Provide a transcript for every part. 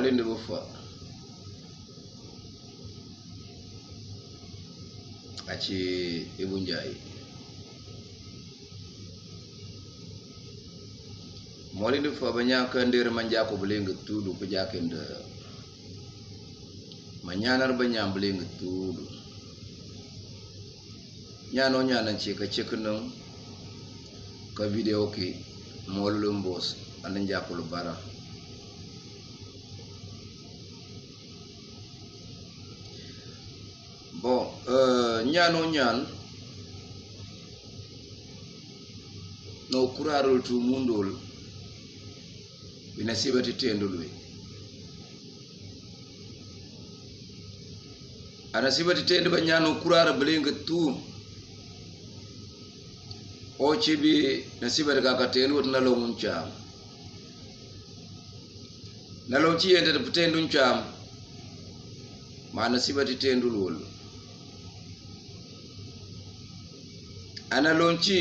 molinde bufa aci Ibu Njai molinde bufa banyaka ndir manjako bulinga tudu kujakende manyanar banyam bulinga tudu nyano nyanan cika cikinun ka video ki molum bos anan jakulu bara bon nyano nyan no kurarul tu mundul binasibati tendulwe anasibati tendu banyano kurara bulinga tu ochi bi nasibati kaka tendu nalongun cham nalonchi yende tendu cham ma nasibati tendu lul analonchi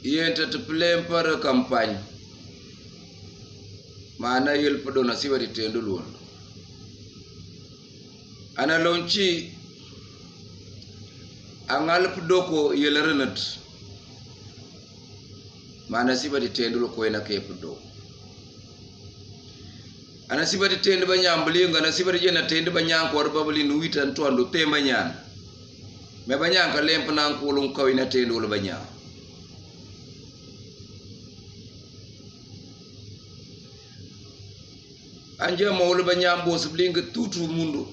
yende plem par campagne mana yelpodo nasibati tendu lul analonchi angal pudoko yelerenat mana sibati tendu ko ena ke pudo ana sibati tendu banyambulinga na sibati jena tendu banyanko war babali no witan tondo temanyan me banyanka lempna kulun kawina tendu lo banya anje mawlu banyambo sublinga tutu mundu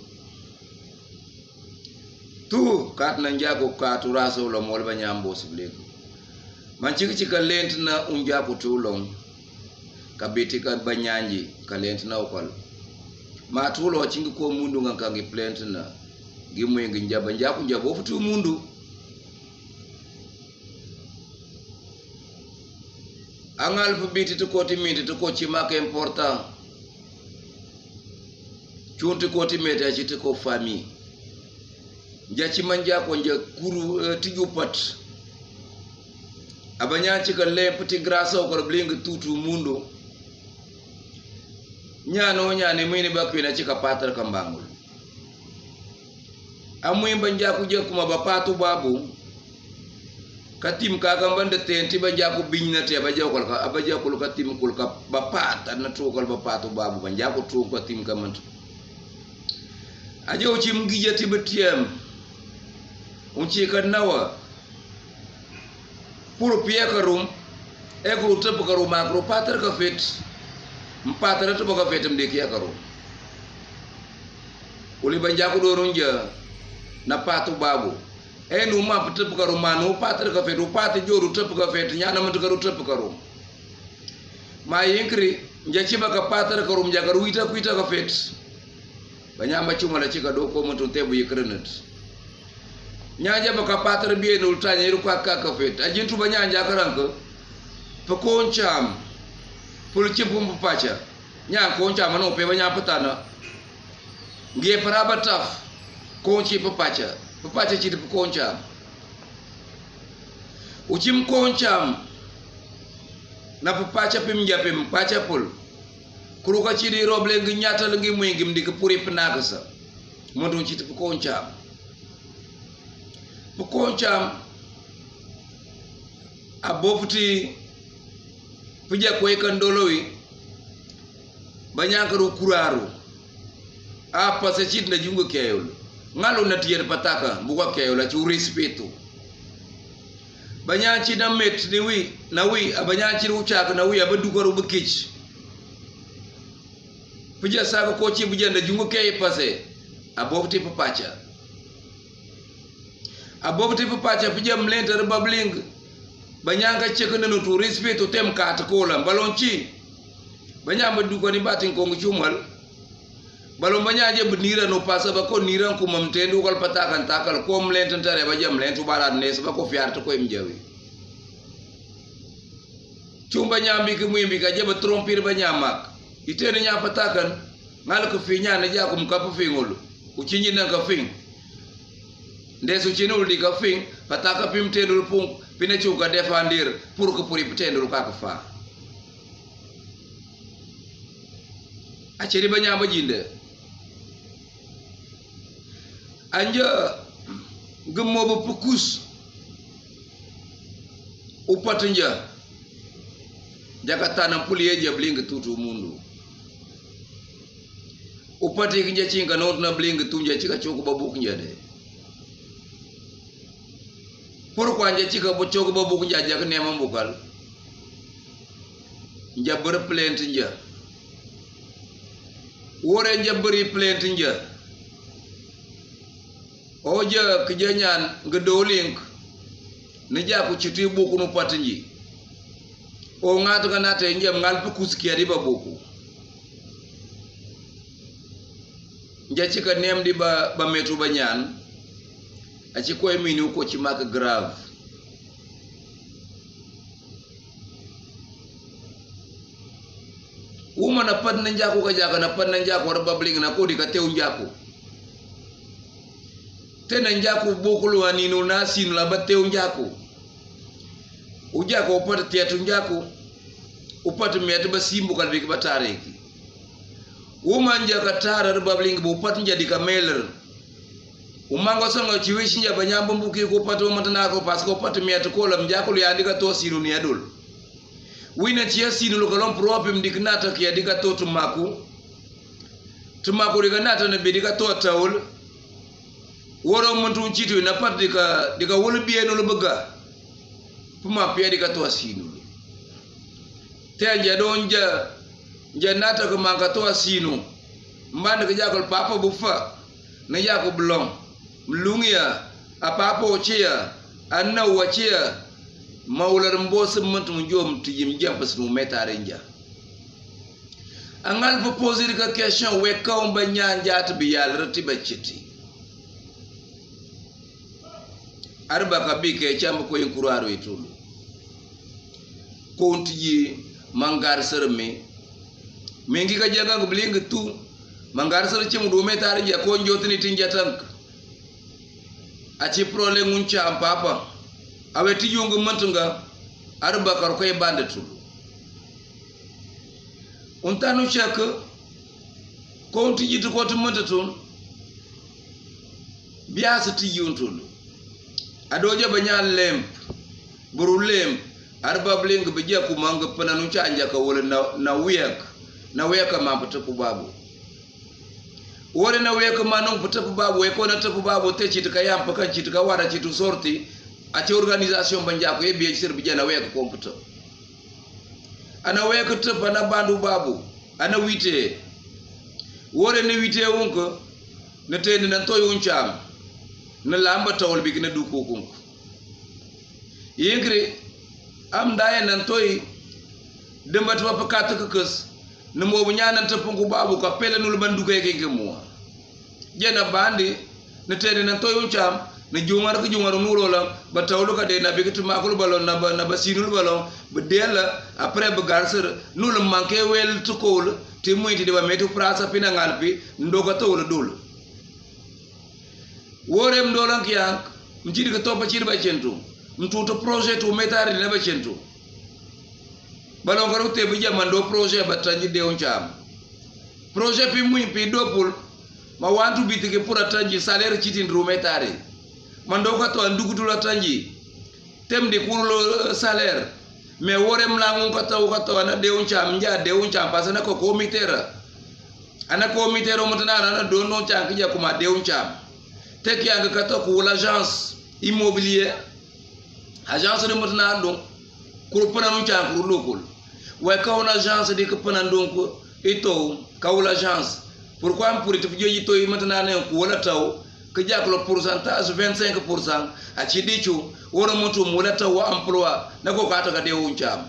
tu kat na njago katu raso lo mol banyambo sublinga man chika lent na unjapo tulong kabiti ka banyanji ka lent na okol ma tulo chingi ko mundu ngaka ngi plant na gimwengi njaba njabo futu mundu angal fubiti to koti minti to ko chimaka important chunti koti mete achite ko fami njachi manja ko nja kuru tijupat abanyanchi ka lepti grasa ko bling tutu mundo nyano nyane mwini bakwina chika patra kambangul amwimba njaku je kuma bapatu babu katim kaka mbande tenti banjaku binyna te abajaku katim kulka bapata na tukal bapatu babu banjaku tuku katim kamantu ajo chim gija tibetiem unchi kanawa puro pia karum ego tepu karum makro pater ka fet mpater to ka fet mdeki karum uli banjaku dorunja na patu babu enu ma tepu karum manu pater ka fet upati joru tepu ka fet nyana mtu karu tepu karum ma yinkri njachi baka pater karum jagaru ita kuita ka fet banyamba chuma la chika doko mtu tebu yikrenat nyaja baka patra biye no tanya iru kwa kaka fet ajintu banyanja karanko pekoncham pulchipum pacha nya koncham no pe banya patana ngie parabataf konchi pacha chiti pekoncham uchim koncham na pacha pimja pim pacha pul kuruka chidi roble ngi nyata ngi mwingi mdike puri penagasa modu chiti pekoncham abofti puja kweka ndolowi banyakaru kuraru apa se chiti na jungo kayol ngalo na tiyer pataka mbuka kayol achu respeto banyanchi na met ni wi na wi abanyanchi uchaka na wi abadukaru bukich puja saka kochi bujanda jungo kay pase abofti papacha puja mlenta babling banyanga chekene no to respeto tem kat kola balonchi banyamba duko ni batin ko nguchumal balon banyaje bunira no pasa bako niran ko mamtendu kol patakan takal ko mlenta tare bajam lentu barat nes bako fiarto ko imjawi chumba nyambi ke mwimbi ka jeba trompir banyamak itene nya patakan ngal ko finya na ja ko mkapu fingol uchinyi na ka fing ndesu chinul di ka fing pataka pim tendul pung pina chuka defandir pur ko puri tendul ka fa aceri banya bajinde anja gemmo ba pukus upatanja jakata na puliye jablinga tutu mundu upati kinja cinga not na blinga tunja cika choko babuk njade pourquoi nja cika bo choko babuk nja jak nema mbukal nja ber plainte nja wore nja beri plainte nja oja kijanyan ngedolink nija ku chiti buku no patinji o ngatu kanate njem ngal pukus kiari babuku nja chika nem di ba metu banyan achi ko emini ko chimaka grave uma na padna njako ka jaka na padna njako raba bling na kodi ka tew njako tena njako bokulu anino na sinu la batew njako ujako upata tiatu njako upata miatu basimbu kalbiki batareki uma njaka tara raba bling bu upata njadi ka meler umango songo chiwishi nja banyambo mbuki ko upata umatana ko pasko upata miatu kola mjako liandika to sinu ni adul wina chia sinu lokalom propi mdiknata kia dika to tumaku riganata na bidika to taul woro muntu chitu na pat dika wulu bieno lo baga puma pia dika to sinu tenja donja janata ko manga to sinu mbanda ka jakol papa bufa na jako blom mlungia apapa ochia anna wachia maular mbos muntu njom tijim jampas mu metare nja angal fo poser ka question we kaw ba nyanja at bi yal rati ba chiti arba ka bi ke cham ko yin kuraro itulu konti mangar serme mengi ka jaga ngubling tu mangar ser chim do metare nja ko njotini tinjatank achi problem uncha ampapa awe tijungu mantunga arba kar koy bandatu untanu chak ko tijitu ko tumantatu biasa tijuntul adoja banyal lemp buru lemp arba bling beja ku manga pananu chanja ka wala na weka mapata ku babu wala na weka manung pata ku babu we ko na tapu babu te chitka yam pakan chitka wara chitu sorti ati organisation banjako e biye sir bijana weka computer ana weka tep ana bandu babu ana wite wore ne wite wonko ne tende nan toy uncham na lamba tawol bi gina du ko konko yengre am daye nan toy dembat ba pakata keus ne mobu nyanan tepungu babu ka pelenul bandu kay mo jena bandi ne tende nan toy uncham ne jungar ko jungar nurola ba tawlu ka de na bikitu makul balon na ba sinul balon ba dela après ba garser nul manke wel to kol te moyti de ba metu prasa pina ngalpi ndoga tawlu dul worem dolan kiyank mjidi ko topa ci ba centu mtuto projet to metari ne ba centu balon garu te bi jamando projet ba tanji de on cham projet pi muy pi dopul ma wantu bitike pour tanji salaire ci tin metari mando ka to andugutu la tanji temdi kurulo salaire mais worem la ngon ka to na de uncham nja de uncham pasana ko komitera ana komitero mutana na do no chanki ja kuma de uncham tek yang ka to ko l'agence immobilier agence de mutana do ko pana no chanki lokol way ka on agence de ko pana donc ito ka l'agence pourquoi pour te joji to mutana ne ko wala taw que jaklo pourcentage 25% a ci dichu woro mutu mulata wa emploi nako kata ka de uncham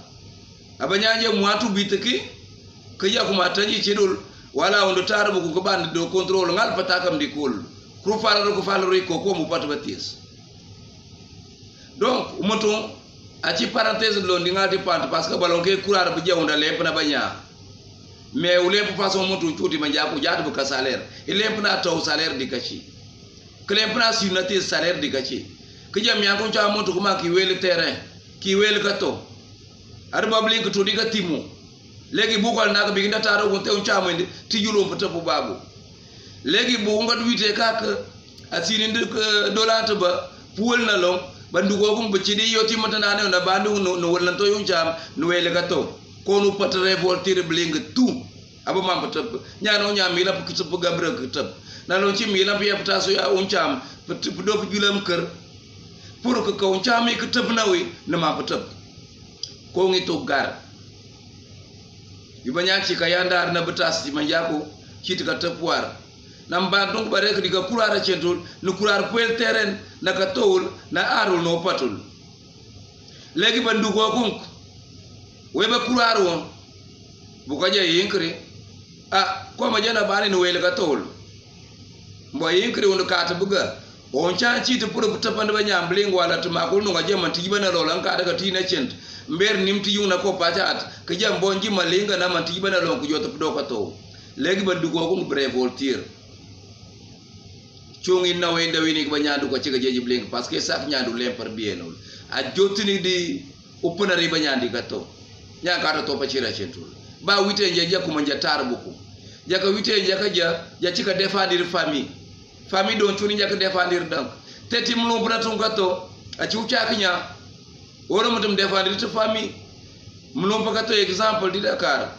abanyanje muatu bitiki que jakuma tanji ci dul wala on do tarbu ko bande do contrôle ngal patakam di kul kru fala ko fala ko mu pat batis donc mutu a ci parenthèse lo ndi ngal dépend parce que balon ke kurar bu jewunda lepp na banya mais ou lepp façon mutu tuti ma jaku jaatu bu ka salaire il lepp na taw salaire di kachi klem place unité salaire de gachi que jam yanko cha monto kuma ki wel terrain ki wel kato arba blink to diga timo legi bu ko nak bi nda taro won tew chamande ti julum pata bu babu legi bu ngat wite kak asini ndik dolata ba puol na long bandu gogum ba ci di yoti mata na ne na bandu no wolan to yum cham no wele ga to ko nu pata revoltir bling tout aba mam pata nyano nyami la ko tep gabre ko tep na lo ci mi la bi pata so ya cham pata do fu julam keur pour que ko chami ko tep na wi na ma pata ko ngi to gar yu banyak ci kayandar na betas di manjako ci ka tepwar nam ba donc bare ko diga kurara centul no kurar pel terrain na ka towul na arul no patul legi bandu ko kunk we ba kurar won bu ko je yinkri ko ma jana bani no wele ka towul mbo yinkri won ka ta buga on cha ci to pour tapande ba nyam bling wala to makul no ga jema ti bana lolan ka daga tina cent mber nimti yuna ko patat ke jam bonji malinga na man ti bana lon ko jota do ko to legi bandu ko kunk brevoltir chungi na we ndawi ni ba nyaandu ko ci ga jeji bling parce que sak nyaandu lempar bienol a jotini di upunari ba nyaandi gatto nyaaka to pa ci ra centul ba wite nje jakku ma jatar buku jaka wite jaka ja ci ka défendre famille don tuni jaka défendre donc teti mu bratum gatto a ci ucaaki nya woro mutum défendre to famille mu no pa gatto exemple di Dakar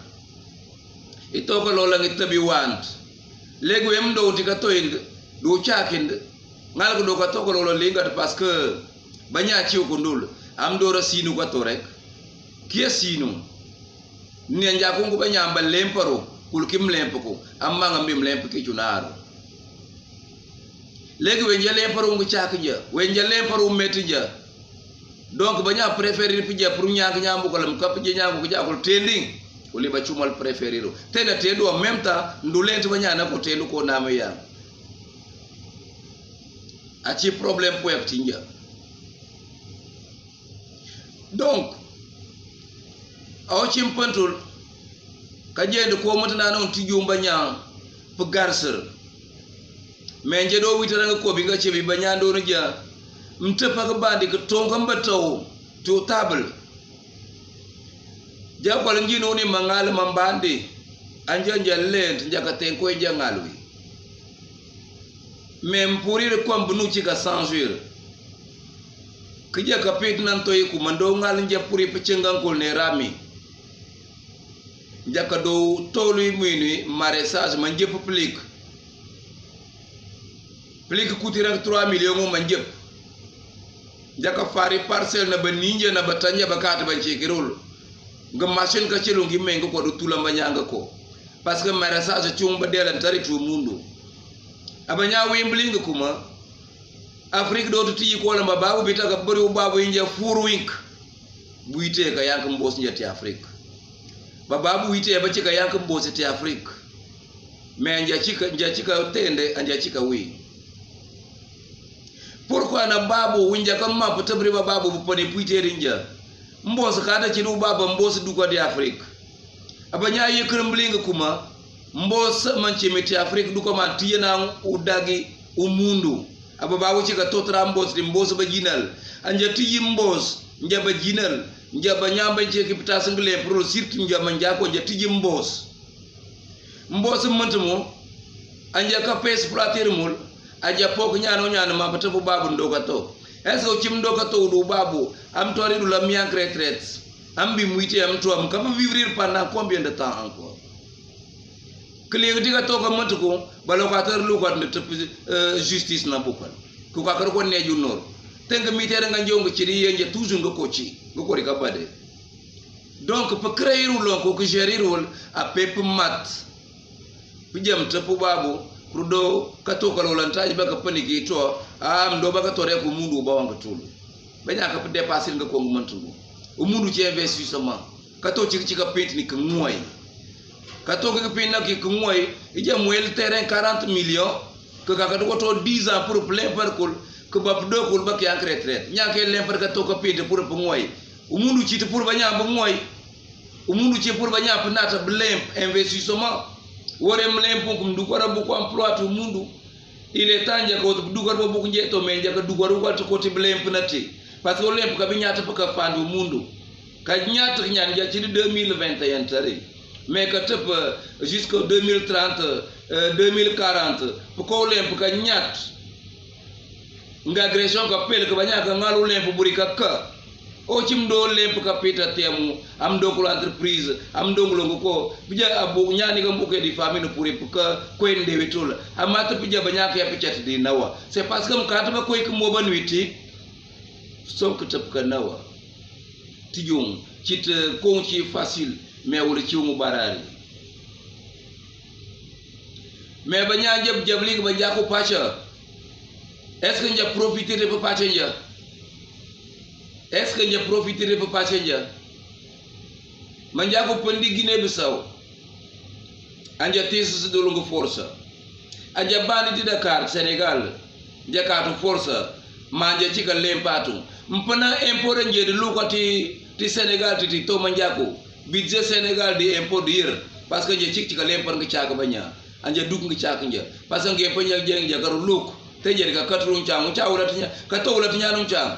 ito ko lola ngi tabi want legi wem do ti gatto do chakind ngal ko do ka to ko lo linga parce que banya ci ko ndul am do ra sinu ko to rek kiya sinu ni anja ko ngo banya mbal lemparo kul kim lempako amma ngam bim lemp ki junaro legi we njale lemparo ngo chakija we njale lemparo metti ja donc banya préférer pija pour nyaag nyambu ko lam kap je nyambu ko jakol tending ko liba chumal préférer tena tedo en même temps ndulent banya na ko telu ko nama ya achi problème pour tinja donc aw chimpantul kajende ko mutana non tijumba nya pu garser mais nje do witara nga ko bi nga cebi banya do no ja mtepa ga bandi ko tonga mbataw to table jabal ngino ni mangal mambandi anja lent njaka tenko jangalwi même pour ir comme bunu ci ka censure ki ja ka pit nan to yiku mando ngal nje pour pe cengankol ne rami jaka do tolu muini maraîchage man je public coûtera 3 millions man je jaka fari parcelle na ba ninje na batanya bakata ban ci kirul ngam machine ka ci lu ngi mengo ko do tulamba nyanga ko parce que maraîchage ci umba delan tari tu mundu abanya wimbling kuma Afrique do tuti ko la babu bitaka bari babu inja furu wink buite ka yank mbos njati Afrique babu wite ba cika yank mbos ti Afrique mais nja cika tende anja cika wi pourquoi na babu winja kam ma putabri babu bu pone puite rinja mbos ka da ci du babu mbos du ko di Afrique abanya yekrumbling kuma mbos manche meti Afrique du ko man tiyena udagi umundu ababa wuci ka totra mbos di mbos ba jinal anja tiyi mbos njaba jinal njaba nyamba je ki pita single pro sirtu njaba njako nja tiyi mbos mantumo anja ka pes platir mul aja pok nyano ma bata bu babu ndoka to eso chim ndoka to du babu am tori du la mian retraite am bi muite am to am ka vivre pendant combien de temps encore kling diga to ko mantuko balokateur lu ko de justice na bukal ko ka ko neju nor tenga mitere nga njongo ci di yenje toujours nga ko ci nga ko rika bade donc pour créer lon ko gérer rôle a pep mat bi jam te pu babu pour do ka to ko lantaji baka paniki to am do baka to re ko mundu ba wanga tulu banya ka dépasser nga ko mantugo o mundu ci investissement ka to ci ka penti ni ko moy ka to ko penti nak ko moy ija moel terrain 40 millions que ka ko to 10 ans pour plein parcours que bap do ko bak yank retraite ñake lempar ka to ko penti pour moy o mundu ci te pour banya ba moy o mundu ci pour banya nata blemp investissement worem lempo kum du ko rabu ko emploi to mundu il est temps ko du ko bo ko njeto men jaka du ko ko ko ti blemp nati parce que lemp ka bi ñata ka fandu mundu ka ñata ñaan ja ci 2021 tari mais que tep jusqu'au 2030 2040 pour ko lemp ka ñat nga agression ka pel ka banya ka ngalu lemp buri ka o cim do lemp ka pita temu am do ko entreprise am do ngolo ko bija abu nyani ga mbuke di famille pour ka ko ende wetul amata bija banya ka yapichat di nawa c'est parce que mkata ba koy ko mo ban witi sonk tep ka nawa tijung cit ko ci facile mais wala ci mu barari mais banya jeb jebli ba jako pacha est-ce que nja profiter de pacha nja est-ce que nja profiter de pacha nja manja ko pandi Guinée Bissau anja tesis do longo força anja bani di Dakar Sénégal jakato força manja ci ka lempatu mpana import nje de lukati ti Sénégal ti to manjako budget Sénégal di import dir parce que je ci ka lempar nga ciaka banya anja dug nga ciaka nja parce que nge panya jeng jakaru luk te je ka katru nchamu chawra tinya ka tawla tinya num cham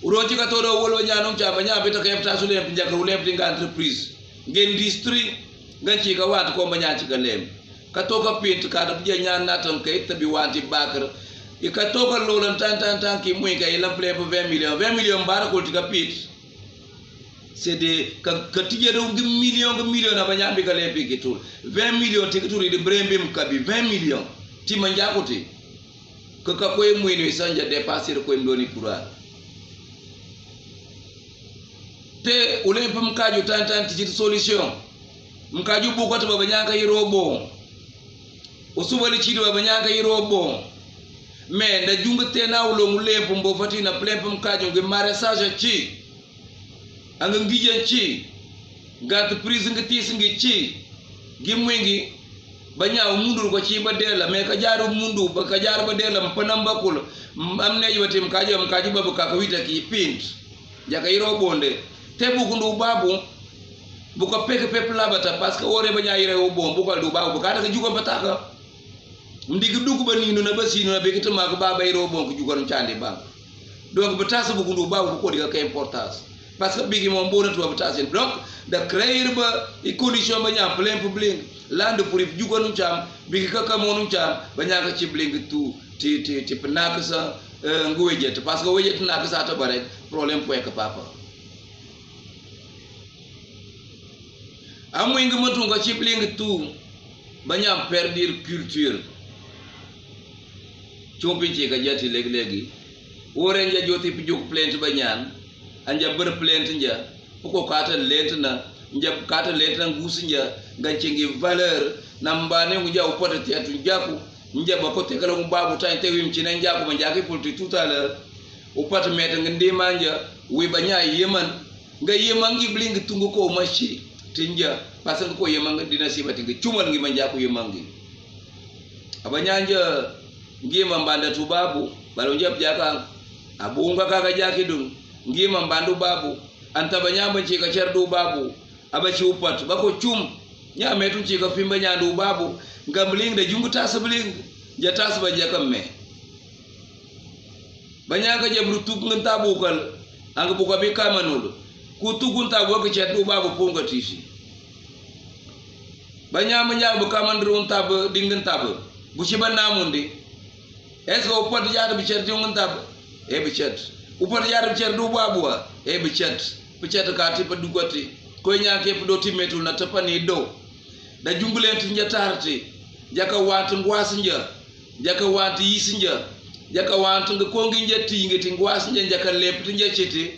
uronti ka todo wolwa nyanum cham banya beta ka yefta su lemp jakaru lemp di entreprise ngen industrie nga ci ka wat ko banya ci ka lem ka to ka pint ka da je nyan natam kay tabi wanti bakar ka to ka lolan tan ki muy kay lamp lemp 20 millions bara ko ti ka pit c'est des ka tije do million na banya bi ka lemp ki tul 20 millions ti turi de brembem ka bi 20 millions ti manja ko ti ka koy muy ni sanja dépasser ko ndoni kura te ule pum kaju tan ti solution mkaju bu ko to banya ka yirobo usubali ci do banya ka yirobo mais da junga tena ulo mulemp mbo fatina plempum kaju ge maraîchage ci anga ngijen ci gat prise nga tis ngi ci gi mwengi banya mundur ko ci ba dela mais ka jaaru mundu ba ka jaar ba dela mpanam bakul am ne yotim kaju babu ka wita ki pint jaka yiro bonde te bu kundu babu bu ko pek pep labata parce que ore banya yire wo bom bu ko du babu ka da jugo bataka ndig dug ba ni na basino be kitama ko baba yiro bon ko jugo chandi ba donc batasa bu kundu babu ko diga ka importance parce que bigi mom bonatu ba batasa donc da créer ba i condition ba nya plein public land pour jugo nu cham bigi ka monu cham ba nya ka ci bling tout ti penaka sa nguwejet parce que wejet na ka sa ta bare problème point que papa amu nga matu nga ci bling tout ba nya perdre culture chompi ci ka jati leg wore nja joti pi juk plainte ba ñaan anja beur plainte nja ko kata lent na nja kata lent na ngusi nja ganci ngi valeur nambane ngu jaw potati atu jaku nja ba ko tekala mu babu tan tewim ci na jaku ma jaki polti tout à l'heure o pat met nga ndima nja wi ba ñaay yeman nga yemangi bling tungu ko machi tinja parce que ko yemanga dina sibati nga cumal ngi ma jaku yemangi abanyanja ngima mbanda tu babu balo njap jaka abunga kaka jaki dun ngima mbandu babu anta banyamba chika chardu babu abachi upat bako chum nyame tu chika fimba nyandu babu ngambling de jungu tasabling jatas ba jakamme banyaka jabru tuk nganta bukal anga buka be kamanul ku tugunta go ke chardu babu punga tisi banyama nyabu kamandru tab dingen tab bu ci ban namundi est-ce que upat jaadu bi cer jongon tab e bi cet upat jaadu cer du babwa e bi cet ka ti pa dugoti ko nyaake do timetul na tapani do da jungulent njatarti jaka wat ngwas nja jaka wat yisinja jaka wat nga kongi njati ngeti ngwas nja jaka lemp ti njachiti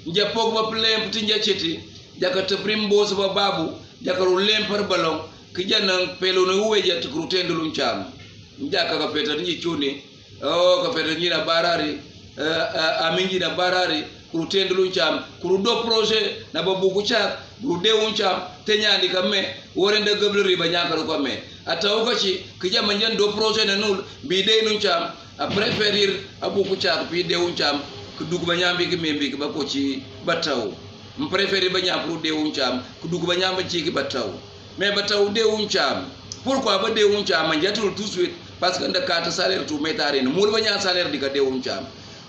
nja pogba lemp ti njachiti jaka teprim boso ba babu jaka ru lempar balong kijana pelo no weja tukrutendo luncham njaka ka peta ni chuni ka peta ni na barari amingi na barari kurutendo luncham kurudo projet na babugu cha rude uncham tenyandi kame worende gablori banyaka ko me atawuka ci kijama njando projet na nul bide nuncham a préférir abuku cha bide uncham kudugu banyambi ki membi ki bako ci bataw préférir banyam rude uncham kudugu banyamba ci ki bataw mais bataw de uncham pourquoi ba de uncham njatul tout de suite parce que ndaka ta salaire tout metare no mul banya salaire diga de uncham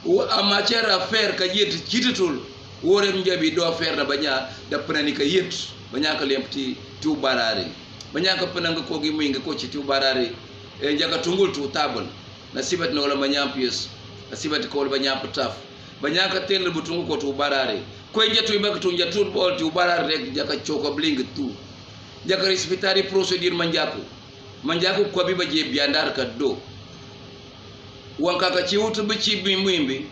en matière à faire ka yet cititul wore njabi do faire na banya da prani ka yet banyaka lempti tu barare banyaka penanga ko gi muy nga ko ci tu barare e jaga tungul tu tabal na sibat no la manyam pies na sibat ko ba nyap taf banyaka tel bu tungu ko tu barare ko njatu ba tu njatu bol tu barare rek jaka choko bling tu jaka respectari procedure manjaku ko bi ba je biandar ka do wanka ka ci wutu bi ci bi muimbi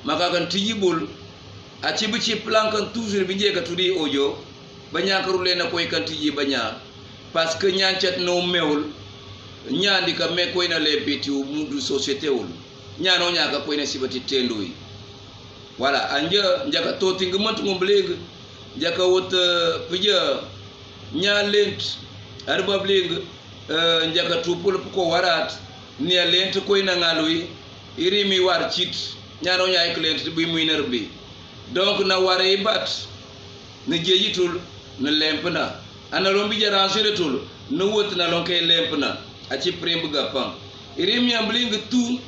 maka kan tijibul a ci bi ci plan kan toujours bi je ka tudi ojo banya ka rule na koy kan tiji banya parce que nyancet no mewul nyandi ka me koy na le biti mundu société wul nyano nyaka koy na sibati tendoyi wala anja njaka toti ngumatu ngombleg jaka wot pija nyalent arba bleg njaka tupul ko warat ni lent koy na ngalui iri mi war chit nyano nyaay klent bi muy nerbi donc na ware bat na jeyitul na lempna ana lombi jara seretul no wot na lonke lempna aci premb gapam iri mi ambling tu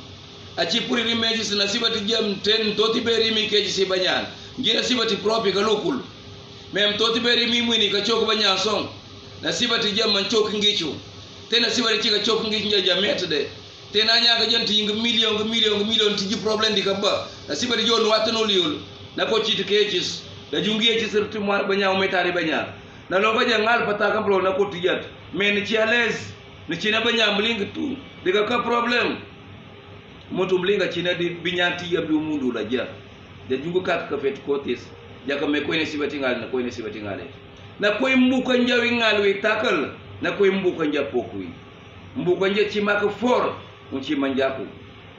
aci puri rimejis na sibati jam ten toti beri mi keji si banyan ngira sibati propi ka lokul mem toti beri mi muni ka chok banyan song na sibati jam man chok ngichu tena sibati chika chok ngichu nja met de tena nya ka janti ng million tiji problem di ka ba na sibati jon watno liul na ko chit kejis da jungi ci sertu mar banyaw metari banya na lo baja ngal pata kam lo na ko tijat men ci alaise ni ci na banya mling tu diga ka problem motum linga ci na di binyanti yabdu mundu la ja da jungu kat ka fet kotis jaka me koy ne sibati ngal na koy ne sibati ngale na koy mbuka njawi ngal wi takal na koy mbuka njapoku yi mbuka nje ci maka for mu ci manjaku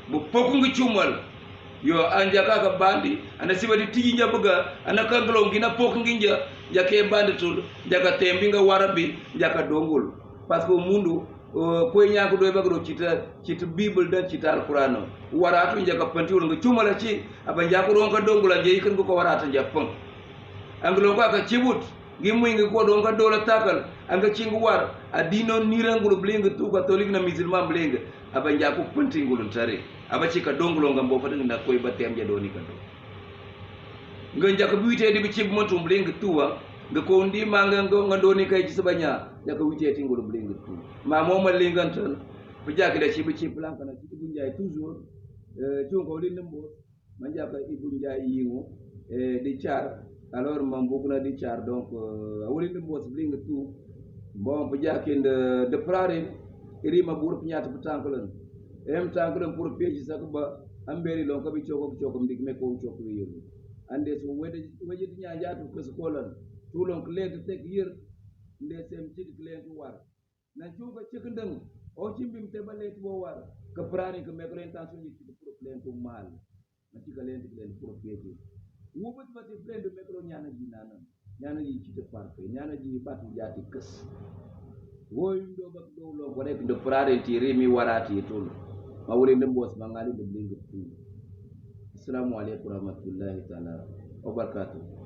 bu poku ngi chumal yo anjaka ka bandi ana sibati tiji njabuga ana kanglo ngina poku nginja jake bandi tul jaka tembi nga warabi jaka dongul parce que mundu koy ñaako doy bagro cita bible da cita alquran waratu njaka pantiwul nga cumala ci aba njako ron ka dongula je yikan ko warata jappang anglo ko aka cibut gi muy nga ko don ka dola takal anga cingu war adino nirangul blinga tu catholique na musulman blinga aba njako pantingul tare aba ci ka dongulo nga mbo fata na koy batem ja doni ka do nga njaka buite di bi cib matum blinga tuwa nga ko ndi manga nga doni kay ci sabanya jaka wite tingul blinga tu ma moma lingantan bu jaki da ci bi ci plan kana ci bu njaay toujours ci ko li nembo man jaka ibu njaay yingo di char alors man buguna di char donc woli nembo ci blinga tu bon bu jaki de prare iri ma bur pinyata bu tankulan em tankulan pour peji sakba amberi lon ko bi choko ndik me ko choko wi ande so wede nya jaatu ko skolan tulon ko lede tek yir nde sem ci klent war na juga cekendeng o cimbim te balet bo war ka prani ko mekro intention ni ci problème to mal na ci galen ci len propriété wo bat bat plein de mekro ñana ji nanan ñana yi ci te parfait ñana ji batu jati kess woy ndo bak do lo ko rek de prare ti remi warati tol ma wure ndem boss ma ngali de lingu assalamu alaykum warahmatullahi taala wa barakatuh